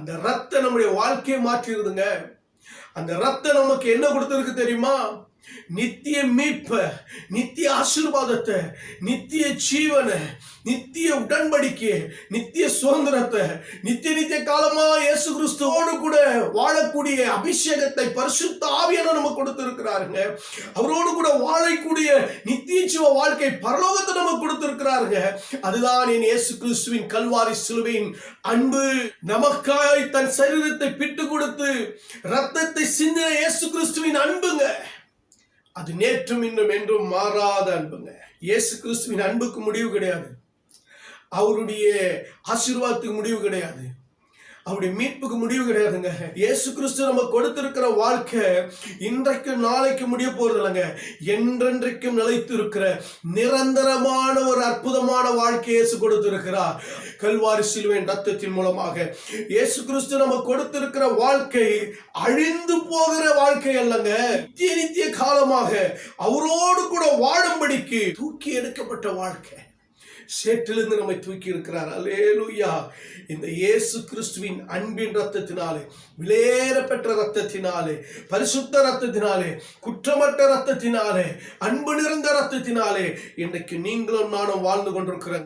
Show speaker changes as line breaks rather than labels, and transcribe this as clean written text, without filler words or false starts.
அந்த ரத்தம் நம்முடைய வாழ்க்கையை மாற்றிடுதுங்க. அந்த ரத்தம் நமக்கு என்ன கொடுத்திருக்கு தெரியுமா? நித்திய மீட்ப, நித்திய ஆசீர்வாதத்தை, நித்திய ஜீவனை, நித்திய உடன்படிக்கை, நித்திய சுதந்திரத்தை, நித்திய காலமா இயேசு கிறிஸ்துவோடு கூட வாழக்கூடிய அபிஷேகத்தை பரிசுத்த ஆவியானவர் நமக்கு கொடுத்திருக்கிறாருங்க. அவரோடு கூட வாழக்கூடிய நித்திய ஜீவ வாழ்க்கை பரலோகத்தை நமக்கு கொடுத்திருக்கிறாருங்க. அதுதான் என் இயேசு கிறிஸ்துவின் கல்வாரி சிலுவையின் அன்பு. நமக்காய் தன் சரீரத்தை பிட்டு கொடுத்து ரத்தத்தை சிந்தின இயேசு கிறிஸ்துவின் அன்புங்க. அது நேற்றும் இன்னும் என்றும் மாறாத அன்புங்க. இயேசு கிறிஸ்துவின் அன்புக்கு முடிவு கிடையாது. அவருடைய ஆசீர்வாதத்துக்கு முடிவு கிடையாது. அவருடைய மீட்புக்கு முடிவு கிடையாதுங்க. இயேசு கிறிஸ்து நம்ம கொடுத்திருக்கிற வாழ்க்கை இன்றைக்கு நாளைக்கு முடிய போறது இல்லைங்க. என்றென்றைக்கும் நிலைத்து இருக்கிற நிரந்தரமான ஒரு அற்புதமான வாழ்க்கை இயேசு கொடுத்திருக்கிறார். கல்வாரி சிலுவையின் ரத்தத்தின் மூலமாக இயேசு கிறிஸ்து நம்ம கொடுத்திருக்கிற வாழ்க்கை அழிந்து போகிற வாழ்க்கை அல்லங்க. நித்திய காலமாக அவரோடு கூட வாழும்படிக்கு தூக்கி எடுக்கப்பட்ட வாழ்க்கை. சேற்றிலிருந்து நம்மை தூக்கி இருக்கிறார். அல்லேலூயா. இந்த இயேசு கிறிஸ்துவின் அன்பின் ரத்தத்தினாலே, விலையேற பெற்ற ரத்தத்தினாலே, பரிசுத்த ரத்தத்தினாலே, குற்றமற்ற ரத்தத்தினாலே, அன்பு நிறைந்த ரத்தத்தினாலே இன்றைக்கு நீங்களும் நானும் வாழ்ந்து கொண்டிருக்கிறோம்.